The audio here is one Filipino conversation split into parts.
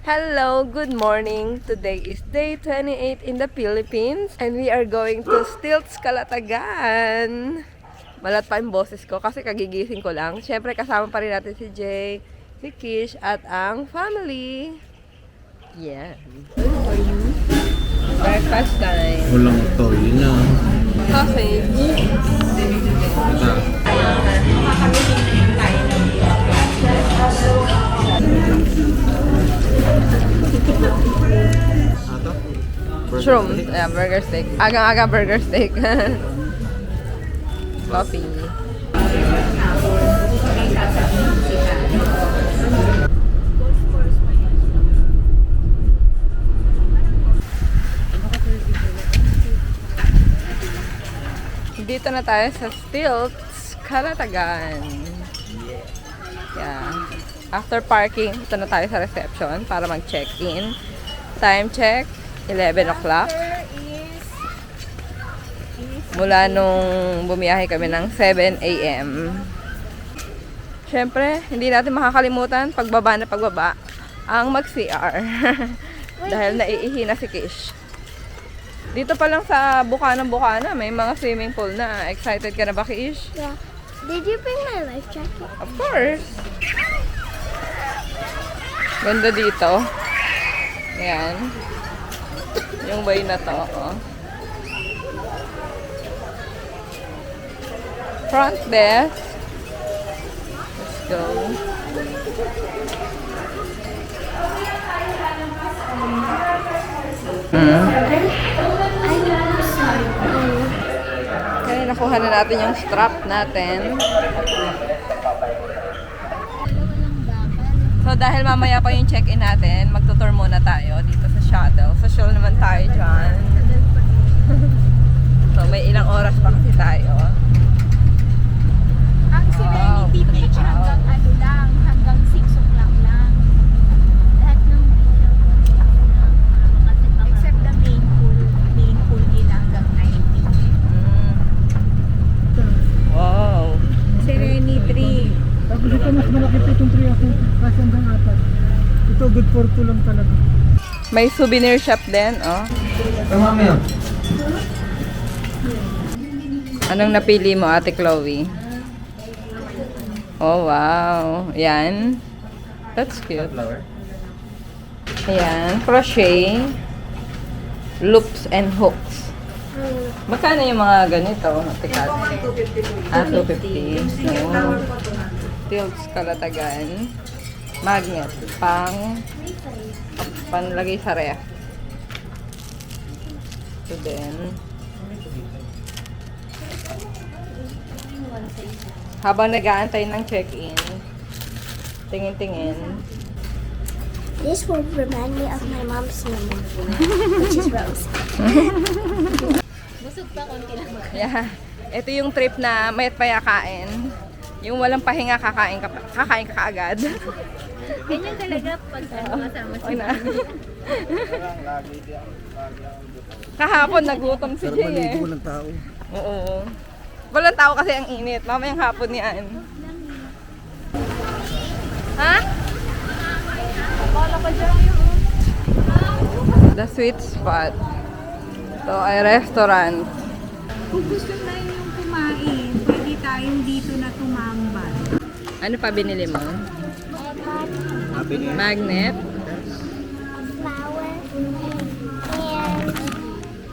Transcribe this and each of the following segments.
Hello, good morning. Today is day 28 in the Philippines and we are going to Stilts, Calatagan. Malat pa yung boses ko kasi kagigising ko lang. Siyempre kasama pa rin natin si Jay, si Kish at ang family. Yeah. Good for you. Breakfast time. Walang toy na. Sausage. Shroom. Yeah, burger steak. Agang-aga burger steak. Coffee. Dito na tayo sa Stilts, Calatagan. Yeah. After parking, dito na tayo sa reception para mag-check-in. Time check, 11 o'clock. Mula nung bumiyahe kami ng 7 a.m. Siyempre, hindi natin makakalimutan pagbaba ang mag-CR. Dahil naiihi na si Kish. Dito pa lang sa Bukana, may mga swimming pool na. Excited ka na ba, Kish? Yeah. Did you bring my life jacket? Of course. Ganda dito. Ayan. Yung way na to. Oh. Front desk. Let's go. Kaya nakuha na natin yung strap natin. So dahil mamaya pa yung check-in natin, magtutour muna tayo dito sa shuttle. Social naman tayo dyan. So may ilang oras pa kasi tayo. Ang Serenity Beach hanggang ano lang, hanggang 6 o'clock lang. Lahat ng except the main pool nila hanggang 9 p.m. Wow. Serenity. Tapos ito mas malaki pa itong 3 ako kasi hanggang 4. Ito good for 2 lang talaga. May souvenir shop din, oh. Mamaya. Anong napili mo, Ate Chloe? Oh, wow. Yan. That's cute. Ayan. Crochet. Loops and hooks. Magkano yung mga ganito? Ate Kat? 250. Oh. Stilts, Calatagan. Magnet. Panlagay sa ref. So then, habang nag-aantay ng check-in, tingin-tingin. This will remind me of my mom's name, which is Rose. Busog pa konti lang. Yeah. Ito yung trip na mayat paya kain. Yung walang pahinga, kakain ka kaagad. Ganyan talaga pag kasama si Mami. Kahapon nagutom si Jay eh. Walang tao. Oo. Walang tao kasi ang init. Mamayang hapon niyan. Ha? The sweet spot. Ito ay restaurant. Kung gusto na yung kumain, pwede tayong dito na tumambal. Ano pa binili mo? Magnet. flower and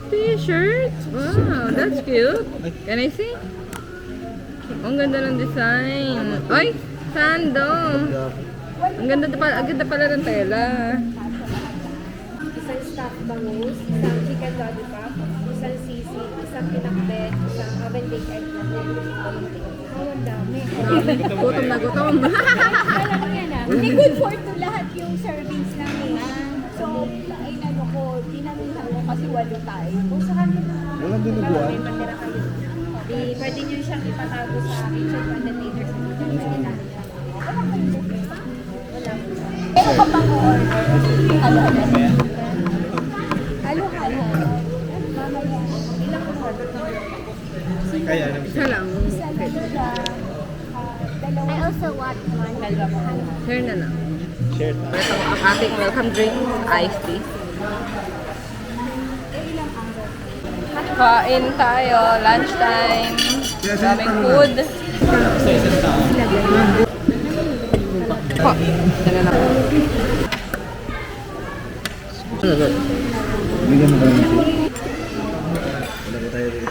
T-shirts. Wow, that's cute. Can I see? Ang ganda ng design. Ay, sando. Ang ganda pala ng tela. Isang stuffed bangus, isang chicken lollipop, isang sisig, isang pinakbet, isang oven baked egg na ang dami. Gutom na gutom. alam mo yan ah. Hindi good for to lahat yung servings lang eh. So, ay ano ko, dinamihan ko kasi 8 tayo. Kung sa kanila, Walang dinuguan. May matira kayo. Pwede nyo siyang ipatago sa kitchen containers. Pwede natin siya. ano ka pang order? Halo-halo. Halo-halo. Mamaya. Ilang order? Kaya lang Isa lang. Isa lang siya. I also want one. Share na lang. Share tayo. Ito ang ating welcome drink, iced tea. Kain tayo, lunchtime. Daming food. Sa isang tao. Po, dala na. Bigyan mo kami ito. Wala ko tayo dito.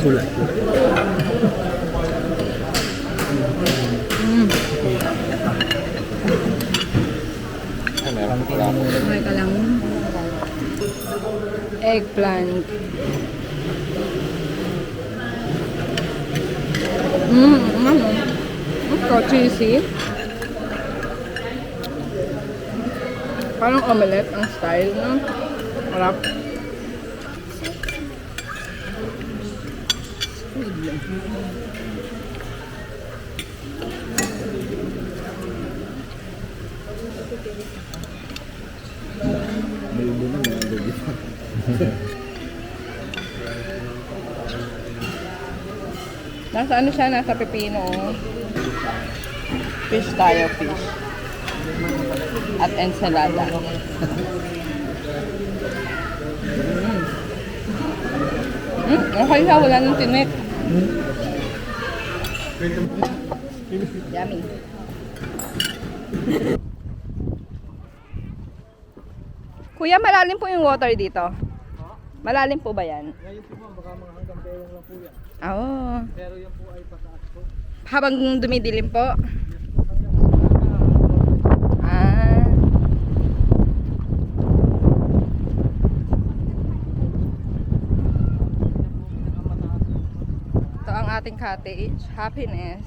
Sulat. Meron ko lang. Okay ka lang. Eggplant. So cheesy. Parang omelette ang style, no? Harap. May ubo na mga baby. Nasa ano siya? Nasa pepino. Fish tayo, fish. At ensalada. Okay siya, wala nang tinik. Yummy. Kuya, malalim po yung water dito. Malalim po ba yan? Ngayon po ma'am, baka mga hanggang bewang lang po yan. Oo. Pero yan po ay pataas po. Habang dumidilim po. Ah. Ito ang ating cottage. Happiness.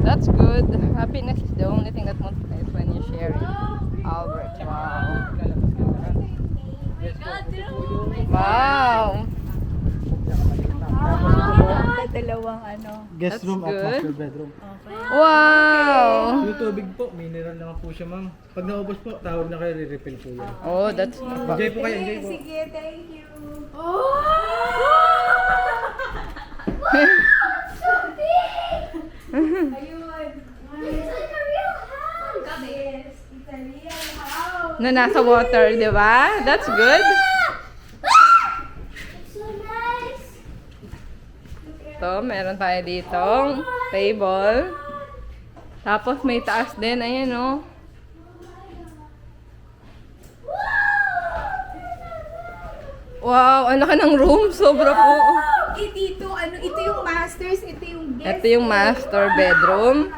That's good. Happiness is the only thing that multiplies when you share it. Albert. Wow. Wow. Dalawang ano. Guest That's room at good. master bedroom. Wow. Yung tubig po, mineral naman po siya ma'am. Pag naubos po, tawag na kayo, re-refill po yan. Oh, that's Enjoy po kayo, enjoy po. Sige, thank you. na nasa water, di ba? That's good. Ito, meron tayo ditong table. Tapos may taas din, ayan oh. Wow, ang laki ng room. Sobra po. Dito, ano, ito yung masters, ito yung guest. Ito yung master bedroom.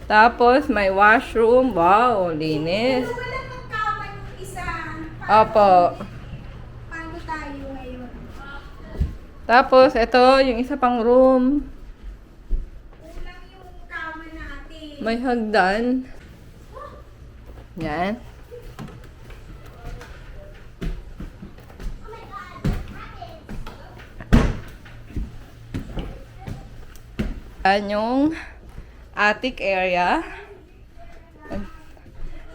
Tapos may washroom. Wow, linis. Wala ng kama yung isa. Opo. Paano tayo ngayon? Tapos ito yung isa pang room. Kulang yung kama natin. May hagdan. Yan. Yan yung attic area.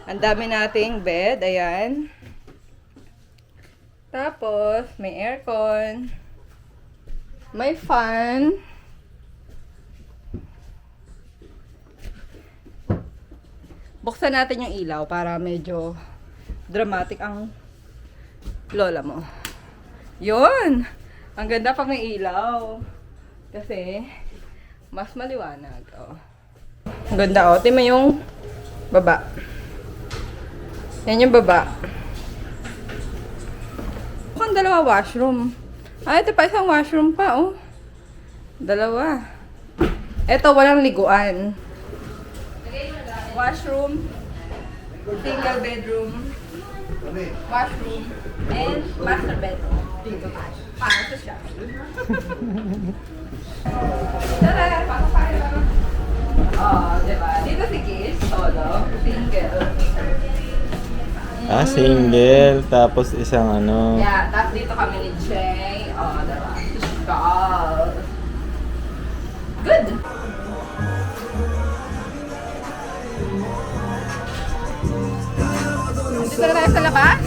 Ang dami nating bed. Ayan. Tapos, may aircon. May fan. Buksan natin yung ilaw para medyo dramatic ang lola mo. Yun! Ang ganda pag may ilaw. Kasi, mas maliwanag. Oh. Ang ganda, oh. Tingnan mo yung baba. Yan yung baba. Mukhang dalawa washroom. Ah, ito pa isang washroom pa, oh. Dalawa. Ito, walang liguan. Washroom, single bedroom, washroom, and master bedroom. Para sa siya. Tara, pasok tayo. Oh, diba? Dito si Kiss, solo, single. Ah, single. Tapos isang ano. Yeah, tapos dito kami ni Jay. Oh, diba? Skull. Good! Dito na tayo sa labas.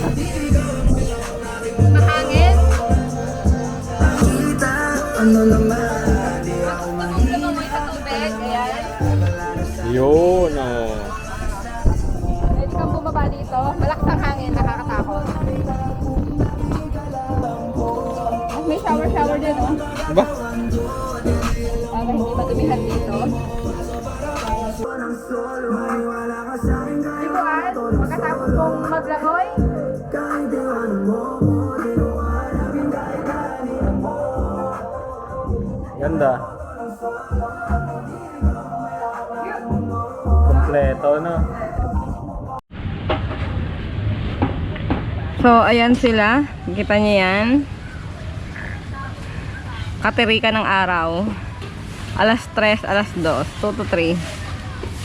Mahangin. Lumamoy sa tubig. Ayan. Yun, oh. Pwede kang bumaba dito. Malakas ang hangin. Nakakatakot. At may shower din, oh. Diba? Para hindi madumihan dito. Dibuan, pagkatapos kong maglangoy, Ganda. Kompleto, no? so ayan sila. Kita niyo yan. Katirika ng araw. Alas 3, alas 2, 2 to 3.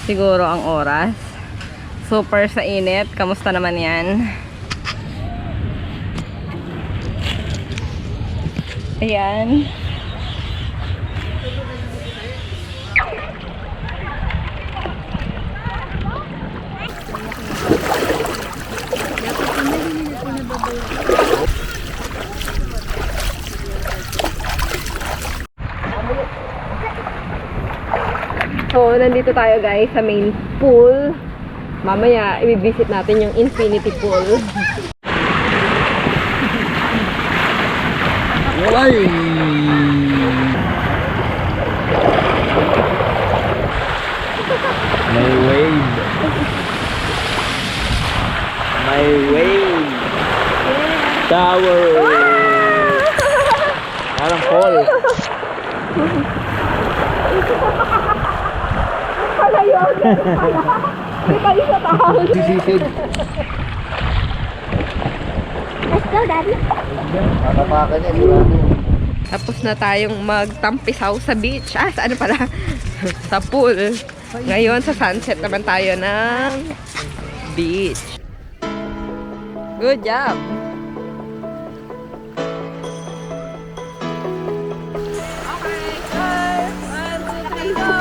Siguro ang oras. Super sa init. Kamusta naman yan? Ayan. So, nandito tayo guys sa main pool. Mamaya, i-visit natin yung infinity pool. Ay! May wave. May wave. Tower. Parang fall. Sisisid. Let's go, Daddy. Tatapakan niya, sigurado. Tapos na tayong magtampisaw sa beach. Sa ano pala? Sa pool. Ngayon, sa sunset naman tayo ng beach. Good job! Okay, guys! 1, 2, 3, go!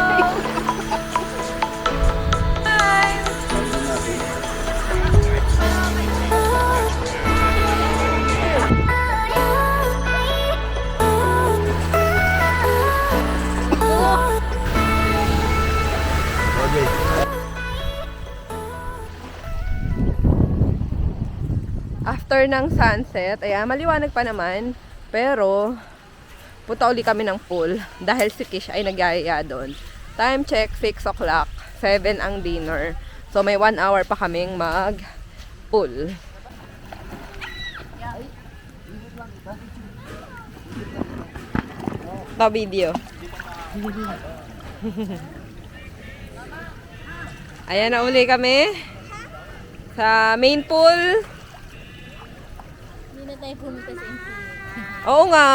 After ng sunset, ayan, maliwanag pa naman. Pero, punta uli kami ng pool. Dahil si Kish ay nagyayaya doon. Time check, 6 o'clock. 7 ang dinner. So, may 1 hour pa kaming mag-pool. Ito video. Ayan na uli kami. Sa main pool. Hindi na tayo pumunta sa infinity. Oo nga.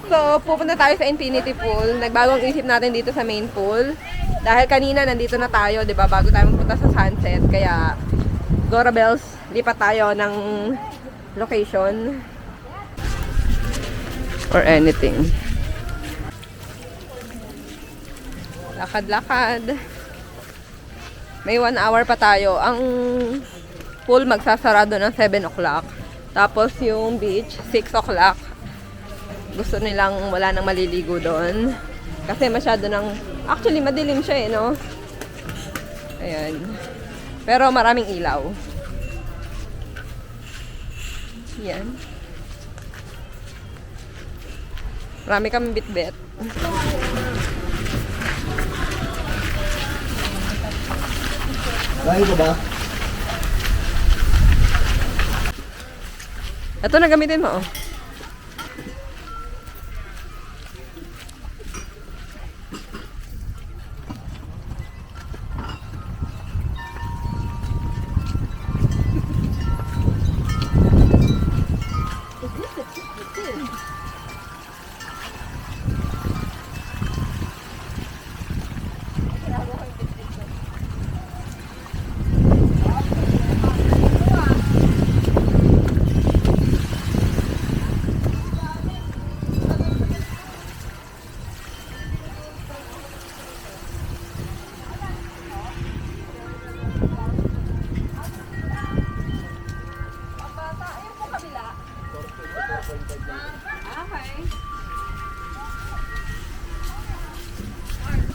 So, pupunta tayo sa infinity pool. Nagbagong isip natin dito sa main pool. Dahil kanina nandito na tayo, 'di ba, bago tayo magpunta sa sunset. Kaya, Gora Bells, lipat tayo ng location. Or anything. Lakad-lakad. May 1 hour pa tayo. Ang pool magsasarado ng 7 o'clock. Tapos yung beach, 6 o'clock. Gusto nilang wala nang maliligo doon. Kasi masyado nang... Actually, madilim siya eh, no? Ayan. Pero maraming ilaw. Yan. Marami kami bit-bit. Dahil ko ba? Ito na gamitin mo, oh.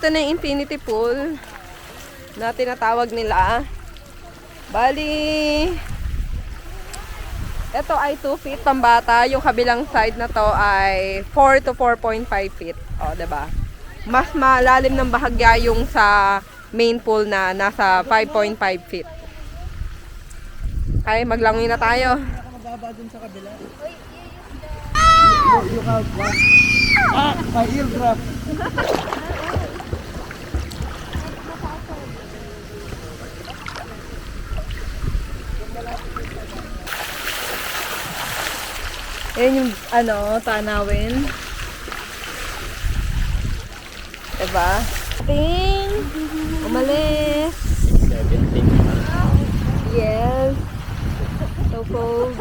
ito na yung infinity pool na tinatawag nila. Bali, ito ay 2 feet pambata. Yung kabilang side na to ay 4 to 4.5 feet. O, diba? Mas malalim ng bahagya yung sa main pool na nasa 5.5 feet. Ay, maglangoy na tayo. Mababa dun sa kabila. You have one. My ear drop. Yan yung, tanawin. Diba? Ting! Umalis! 17. Yes! So cold.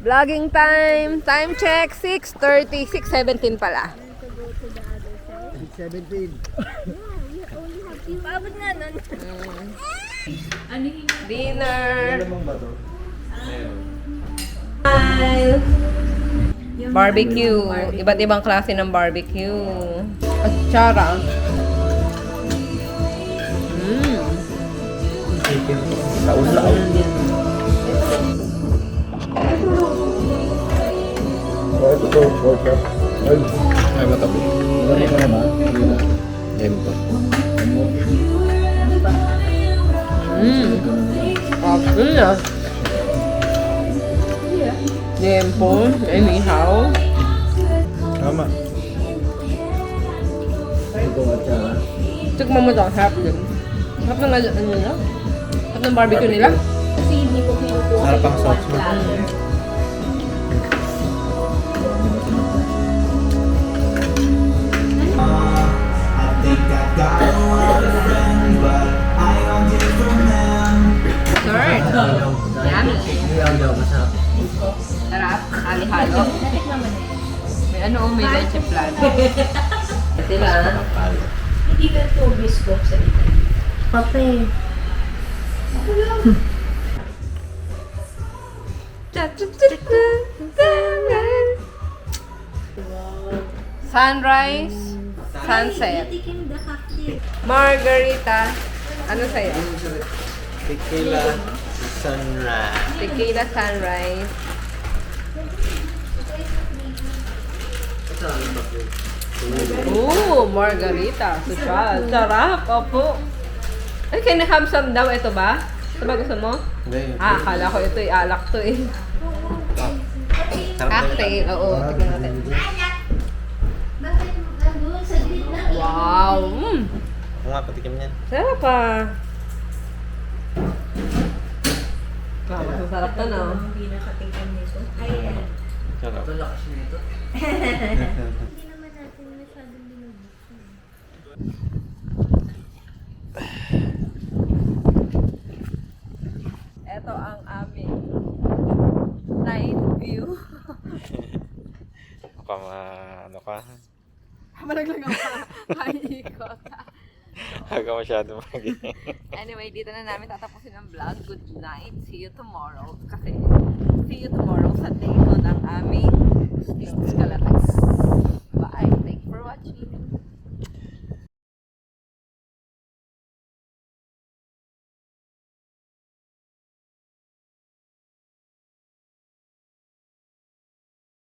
Vlogging time! Time check! 6:30. 6:17 pala. 17. Paabot nga nun. Dinner! Smile! Barbecue. Iba't ibang klase ng barbecue. Atsara. Taon-taon. Ay, matabi. Tempo. After na. Tempo. Anyhow. Tama. Ito at saka. Tikman mo ito. Harap din. Harap ng ano nila? Harap ng barbecue nila? Kasi hindi ko kinukuha Sarap ang sauce mo. Sir. Yummy. Ayaw, masarap. Sarap. Hali-halo. May may leche plan. Sila. Hindi ka to bisko sa ito. Pape. Sunrise, sunset. Tikim the cocktail. Margarita. Ano sa'yo? Tequila sunrise. Tequila sunrise. Ooh, margarita. Social. Sarap. Opo. Ay, can I have some daw? Ito ba? Ito ba gusto mo? Hindi. Akala ko ito alak to eh. Cocktail. Oo, tignan natin. Bakit nandun sa gitna? Wow. Ako nga, patikim niyan. Sarap ah. Wow, masarap to no? Hindi nakatikim nito. Ayan. Sarap. Ito lakas nito. Hindi naman natin masyadong binubuksan. Ito ang aming night view. Baka ano ka? Malaglag ako. Kaikot. Huwag ka masyado maging. Anyway, dito na namin tatapusin ang vlog. Good night. See you tomorrow. Kasi, see you tomorrow sa day 2 ng aming Stilts Calatagan.